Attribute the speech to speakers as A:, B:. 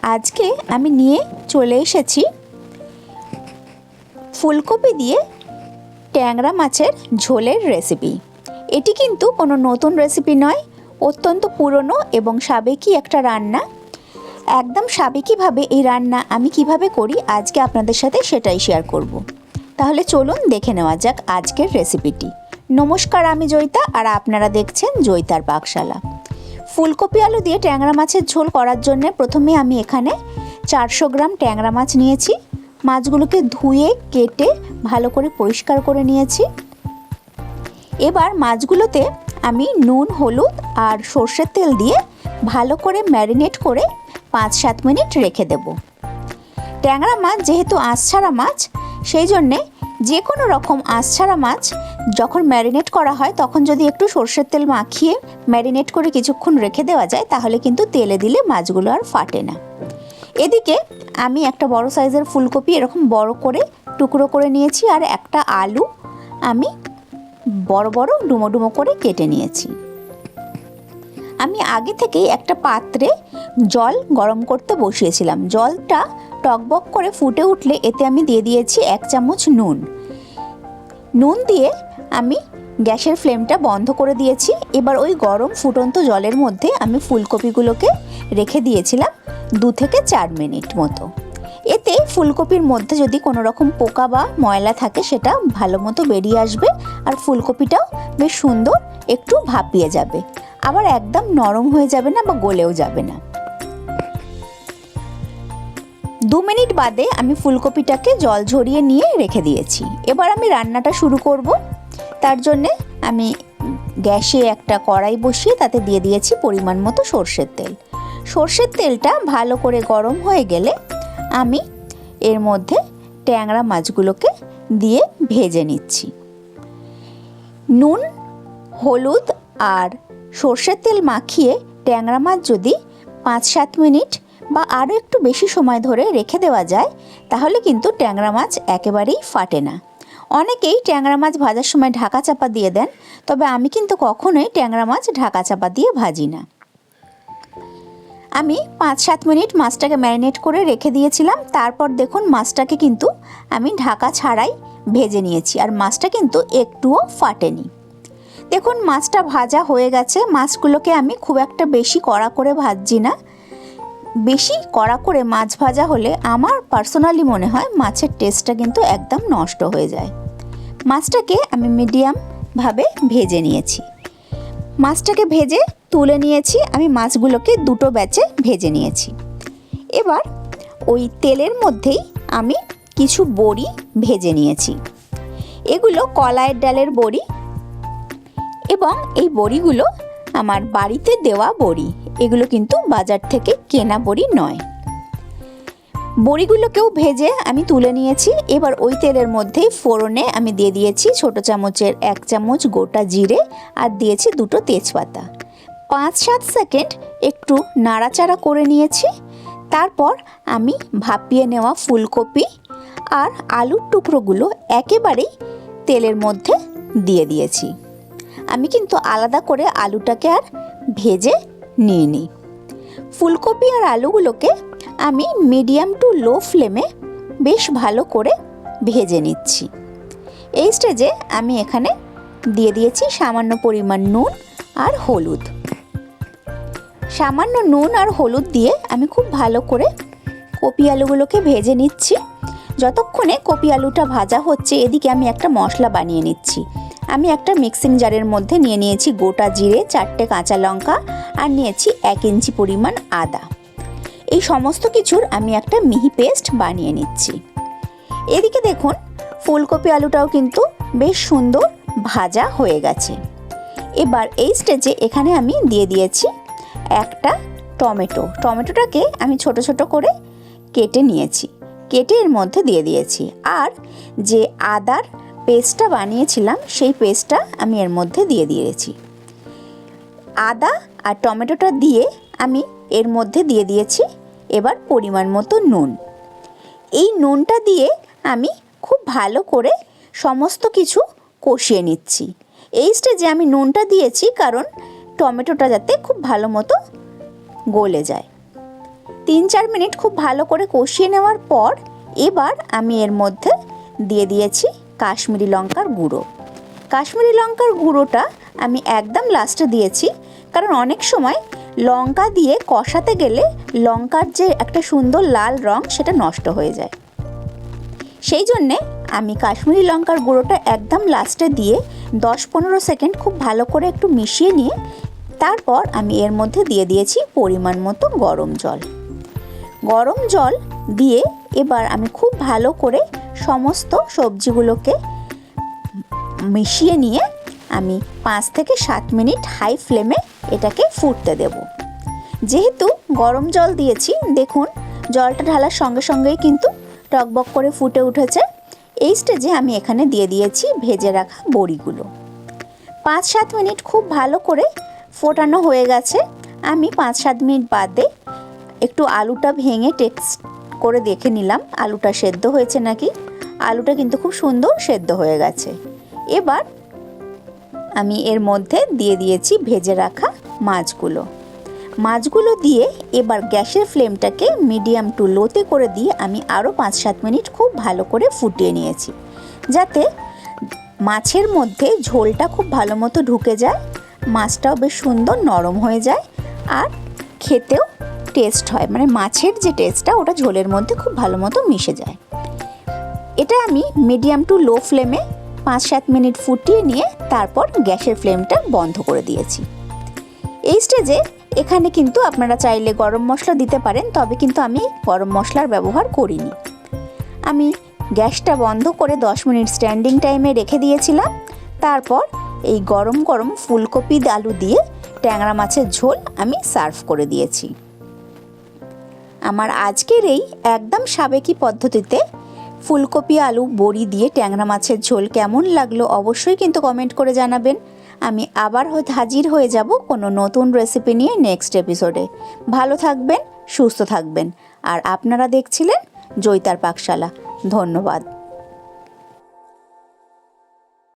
A: আজকে আমি নিয়ে চলে এসেছি ফুলকপি দিয়ে ট্যাংরা মাছের ঝোলের রেসিপি। এটি কিন্তু কোনো নতুন রেসিপি নয়, অত্যন্ত পুরনো এবং সাবেকি একটা রান্না। একদম সাবেকিভাবে এই রান্না আমি কিভাবে করি আজকে আপনাদের সাথে সেটাই শেয়ার করব। তাহলে চলুন দেখে নেওয়া যাক আজকের রেসিপিটি। নমস্কার, আমি জয়িতা আর আপনারা দেখছেন জয়িতার পাকশালা। ফুলকপি আলু দিয়ে ট্যাংরা মাছের ঝোল করার জন্য প্রথমে আমি এখানে 400 গ্রাম ট্যাংরা মাছ নিয়েছি। মাছগুলোকে ধুয়ে কেটে ভালো করে পরিষ্কার করে নিয়েছি। এবার মাছগুলোতে আমি নুন, হলুদ আর সর্ষের তেল দিয়ে ভালো করে ম্যারিনেট করে 5-7 মিনিট রেখে দেব। ট্যাংরা মাছ যেহেতু আঁশ ছাড়া মাছ, সেই জন্যে যে কোনো রকম আঁশ ছাড়া মাছ যখন ম্যারিনেট করা হয় তখন যদি একটু সর্ষের তেল মাখিয়ে ম্যারিনেট করে কিছুক্ষণ রেখে দেওয়া যায় তাহলে কিন্তু তেলে দিলে মাছগুলো আর ফাটে না। এদিকে আমি একটা বড় সাইজের ফুলকপি এরকম বড় করে টুকরো করে নিয়েছি আর একটা আলু আমি বড় বড় ডুমো ডুমো করে কেটে নিয়েছি। আমি আগে থেকেই একটা পাত্রে জল গরম করতে বসিয়েছিলাম। জলটা টকবক করে ফুটে উঠলে এতে আমি দিয়ে দিয়েছি 1 চামচ নুন। নুন দিয়ে আমি গ্যাসের ফ্লেমটা বন্ধ করে দিয়েছি। এবার ওই গরম ফুটন্ত জলের মধ্যে আমি ফুলকপিগুলোকে রেখে দিয়েছিলাম 2 থেকে 4 মিনিট মতো। এতে ফুলকপির মধ্যে যদি কোনো রকম পোকা বা ময়লা থাকে সেটা ভালো মতো বেরিয়ে আসবে আর ফুলকপিটাও বেশ সুন্দর একটু ভাপিয়ে যাবে, আবার একদম নরম হয়ে যাবে না বা গলেও যাবে না। 2 মিনিট বাদে আমি ফুলকপিটাকে জল ঝরিয়ে নিয়ে রেখে দিয়েছি। এবার আমি রান্নাটা শুরু করব। তার জন্যে আমি গ্যাসে একটা কড়াই বসিয়ে তাতে দিয়ে দিয়েছি পরিমাণ মতো সর্ষের তেল। সর্ষের তেলটা ভালো করে গরম হয়ে গেলে আমি এর মধ্যে ট্যাংরা মাছগুলোকে দিয়ে ভেজে নিচ্ছি। নুন, হলুদ আর সর্ষের তেল মাখিয়ে ট্যাংরা মাছ যদি 5-7 মিনিট বা আরও একটু বেশি সময় ধরে রেখে দেওয়া যায় তাহলে কিন্তু ট্যাংরা মাছ একেবারেই ফাটে না। অনেকেই ট্যাংরা মাছ ভাজার সময় ঢাকা চাপা দিয়ে দেন, তবে আমি কিন্তু কখনোই ট্যাংরা মাছ ঢাকা চাপা দিয়ে ভাজি না। আমি 5-7 মিনিট মাছটাকে ম্যারিনেট করে রেখে দিয়েছিলাম। তারপর দেখুন মাছটাকে কিন্তু আমি ঢাকা ছাড়াই ভেজে নিয়েছি আর মাছটা কিন্তু একটুও ফাটেনি। দেখুন মাছটা ভাজা হয়ে গেছে। মাছগুলোকে আমি খুব একটা বেশি কড়া করে ভাজছি না। বেশি কড়া করে মাছ ভাজা হলে আমার পার্সোনালি মনে হয় মাছের টেস্টটা কিন্তু একদম নষ্ট হয়ে যায়। মাছটাকে আমি মিডিয়ামভাবে ভেজে নিয়েছি। মাছটাকে ভেজে তুলে নিয়েছি। আমি মাছগুলোকে 2 ব্যাচে ভেজে নিয়েছি। এবার ওই তেলের মধ্যেই আমি কিছু বড়ি ভেজে নিয়েছি। এগুলো কলাইয়ের ডালের বড়ি এবং এই বড়িগুলো আমার বাড়িতে দেওয়া বড়ি, এগুলো কিন্তু বাজার থেকে কেনা বড়ি নয়। বড়িগুলোকেও ভেজে আমি তুলে নিয়েছি। এবার ওই তেলের মধ্যেই ফোড়নে আমি দিয়ে দিয়েছি ছোট চামচের 1 চামচ গোটা জিরে আর দিয়েছি 2টো তেজপাতা। 5-7 সেকেন্ড একটু নাড়াচাড়া করে নিয়েছি। তারপর আমি ভাপিয়ে নেওয়া ফুলকপি আর আলুর টুকরোগুলো একেবারেই তেলের মধ্যে দিয়ে দিয়েছি। আমি কিন্তু আলাদা করে আলুটাকে আর ভেজে নিইনি। ফুলকপি আর আলুগুলোকে আমি মিডিয়াম টু লো ফ্লেমে বেশ ভালো করে ভেজে নিচ্ছি। এই স্টেজে আমি এখানে দিয়ে দিয়েছি সামান্য পরিমাণ নুন আর হলুদ। সামান্য নুন আর হলুদ দিয়ে আমি খুব ভালো করে কপি আলুগুলোকে ভেজে নিচ্ছি। যতক্ষণে কপি আলুটা ভাজা হচ্ছে এদিকে আমি একটা মশলা বানিয়ে নিচ্ছি। আমি একটা মিক্সিং জারের মধ্যে নিয়ে নিয়েছি গোটা জিরে, 4টে কাঁচা লঙ্কা আর নিয়েছি 1 ইঞ্চি পরিমাণ আদা। এই সমস্ত কিছুর আমি একটা মিহি পেস্ট বানিয়ে নিচ্ছি। এদিকে দেখুন ফুলকপি আলুটাও কিন্তু বেশ সুন্দর ভাজা হয়ে গেছে। এবার এই স্টেজে এখানে আমি দিয়ে দিয়েছি একটা টমেটো। টমেটোটাকে আমি ছোট ছোট করে কেটে নিয়েছি, কেটে এর মধ্যে দিয়ে দিয়েছি। আর যে আদার পেস্টটা বানিয়েছিলাম সেই পেস্টটা আমি এর মধ্যে দিয়ে দিয়েছি। আদা আর টমেটোটা দিয়ে আমি এর মধ্যে দিয়ে দিয়েছি এবার পরিমাণ মতো নুন। এই নুনটা দিয়ে আমি খুব ভালো করে সমস্ত কিছু কষিয়ে নিচ্ছি। এই স্টেজে আমি নুনটা দিয়েছি কারণ টমেটোটা যাতে খুব ভালো মতো গলে যায়। 3-4 মিনিট খুব ভালো করে কষিয়ে নেওয়ার পর এবার আমি এর মধ্যে দিয়ে দিয়েছি কাশ্মীরি লঙ্কার গুঁড়ো। কাশ্মীরি লঙ্কার গুঁড়োটা আমি একদম লাস্টে দিয়েছি, কারণ অনেক সময় লঙ্কা দিয়ে কষাতে গেলে লঙ্কার যে একটা সুন্দর লাল রং সেটা নষ্ট হয়ে যায়। সেই জন্যে আমি কাশ্মীরি লঙ্কার গুঁড়োটা একদম লাস্টে দিয়ে 10-15 সেকেন্ড খুব ভালো করে একটু মিশিয়ে নিয়ে তারপর আমি এর মধ্যে দিয়ে দিয়েছি পরিমাণ মতো গরম জল। গরম জল দিয়ে এবার আমি খুব ভালো করে সমস্ত সবজিগুলোকে মিশিয়ে নিয়ে আমি 5 থেকে 7 মিনিট হাই ফ্লেমে এটাকে ফুটতে দেব। যেহেতু গরম জল দিয়েছি, দেখুন জলটা ঢালার সঙ্গে সঙ্গেই কিন্তু টকবক করে ফুটে উঠেছে। এই স্টেজে আমি এখানে দিয়ে দিয়েছি ভেজে রাখা বড়িগুলো। 5-7 মিনিট খুব ভালো করে ফোটানো হয়ে গেছে। আমি 5-7 মিনিট বাদে একটু আলুটা ভেঙে টেস্ট করে দেখে নিলাম আলুটা সেদ্ধ হয়েছে নাকি। আলুটা কিন্তু খুব সুন্দর সেদ্ধ হয়ে গেছে। এবার আমি এর মধ্যে দিয়ে দিয়েছি ভেজে রাখা মাছগুলো দিয়ে এবার গ্যাসের ফ্লেমটাকে মিডিয়াম টু লোতে করে দিয়ে আমি আরও 5-7 মিনিট খুব ভালো করে ফুটিয়ে নিয়েছি, যাতে মাছের মধ্যে ঝোলটা খুব ভালো মতো ঢুকে যায়, মাছটাও বেশ সুন্দর নরম হয়ে যায় আর খেতেও টেস্ট হয়, মানে মাছের যে টেস্টটা ওটা ঝোলের মধ্যে খুব ভালো মতো মিশে যায়। এটা আমি মিডিয়াম টু লো ফ্লেমে 5-7 মিনিট ফুটিয়ে নিয়ে তারপর গ্যাসের ফ্লেমটা বন্ধ করে দিয়েছি। এই স্টেজে এখানে কিন্তু আপনারা চাইলে গরম মশলা দিতে পারেন, তবে কিন্তু আমি গরম মশলার ব্যবহার করিনি। আমি গ্যাসটা বন্ধ করে 10 মিনিট স্ট্যান্ডিং টাইমে রেখে দিয়েছিলাম। তারপর এই গরম গরম ফুলকপি আলু দিয়ে ট্যাংরা মাছের ঝোল আমি সার্ভ করে দিয়েছি। আমার আজকের এই একদম সাবেকি পদ্ধতিতে ফুলকপি আলু বড়ি দিয়ে ট্যাংরা মাছের ঝোল কেমন লাগলো অবশ্যই কিন্তু কমেন্ট করে জানাবেন। আমি আবার হাজির হয়ে যাব কোনো নতুন রেসিপি নিয়ে নেক্সট এপিসোডে। ভালো থাকবেন, সুস্থ থাকবেন। আর আপনারা দেখছিলেন জয়িতার পাকশালা। ধন্যবাদ।